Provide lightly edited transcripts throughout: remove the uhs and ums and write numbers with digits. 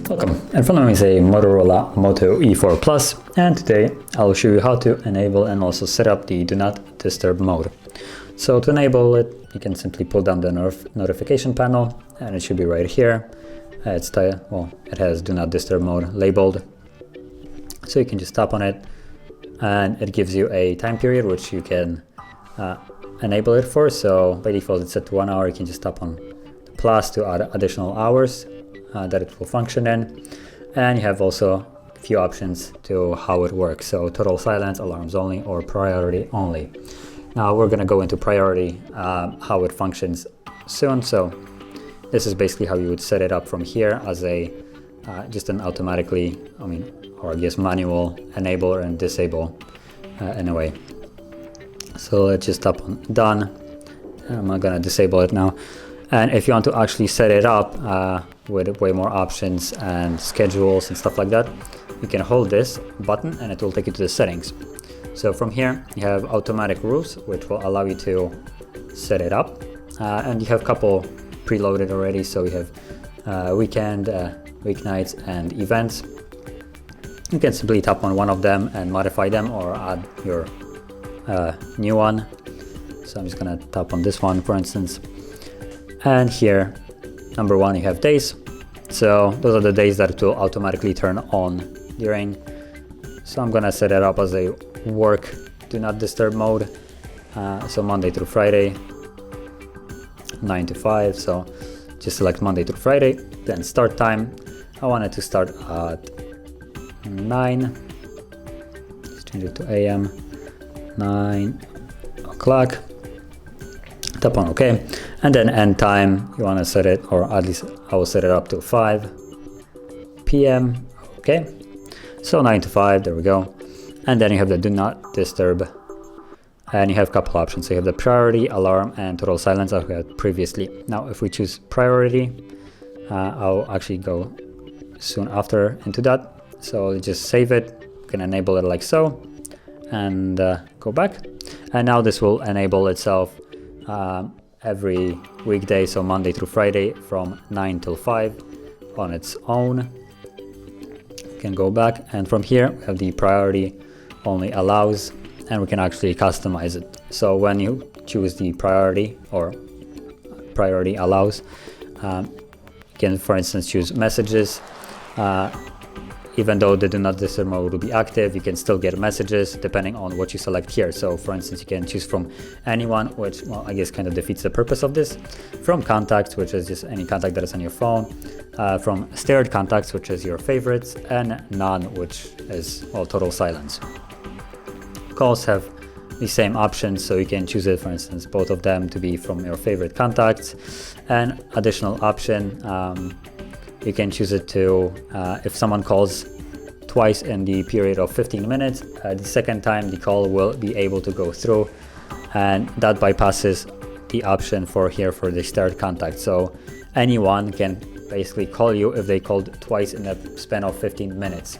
Welcome, in front of me is a Motorola Moto E4 Plus, and today I'll show you how to enable and also set up the Do Not Disturb mode. So to enable it, you can simply pull down the notification panel, and it should be right here. It has Do Not Disturb mode labeled, so you can just tap on it, and it gives you a time period which you can enable it for. So by default it's set to 1 hour. You can just tap on the plus to add additional hours that it will function in, and you have also a few options to how it works. So total silence, alarms only, or priority only. Now we're going to go into priority, how it functions soon. So this is basically how you would set it up from here as a just an automatically, or I guess manual enable and disable in a way. So let's just tap on done. I'm not gonna disable it now. And if you want to actually set it up with way more options and schedules and stuff like that, you can hold this button and it will take you to the settings. So from here you have automatic rules, which will allow you to set it up, and you have a couple preloaded already. So we have weekend, weeknights, and events. You can simply tap on one of them and modify them or add your new one. So I'm just gonna tap on this one, for instance. And here, number one, you have days. So those are the days that it will automatically turn on during. So I'm gonna set it up as a work Do Not Disturb mode. So Monday through Friday, 9 to 5. So just select Monday through Friday. Then start time, I want it to start at 9. Let's change it to AM. 9 o'clock. Tap on OK, and then end time you want to set it, or at least I will set it up to 5 p.m. Okay, so 9 to 5, there we go. And then you have the Do Not Disturb, and you have a couple options. So you have the priority, alarm, and total silence as we had previously. Now if we choose priority, I'll actually go soon after into that. So just save it, you can enable it like so, and go back. And now this will enable itself every weekday, so Monday through Friday from 9 till 5 on its own. You can go back, and from here we have the priority only allows, and we can actually customize it. So when you choose the priority or priority allows, you can, for instance, choose messages. Even though the Do Not Disturb mode will be active, you can still get messages depending on what you select here. So for instance, you can choose from anyone, which, well, I guess kind of defeats the purpose of this. From contacts, which is just any contact that is on your phone. From shared contacts, which is your favorites, and none, which is, well, total silence. Calls have the same options, so you can choose it, for instance, both of them to be from your favorite contacts. And additional option, you can choose it to, if someone calls twice in the period of 15 minutes, the second time the call will be able to go through, and that bypasses the option for here for the shared contact. So anyone can basically call you if they called twice in a span of 15 minutes.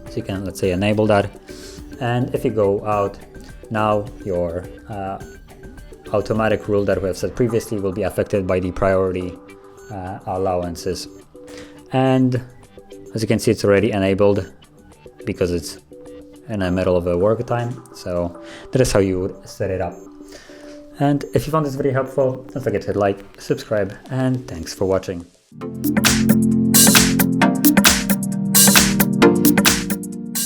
So you can, let's say, enable that. And if you go out, now your automatic rule that we have set previously will be affected by the priority allowances. And as you can see, it's already enabled because it's in the middle of a work time. So that is how you would set it up. And if you found this video helpful, don't forget to hit like, subscribe, and thanks for watching.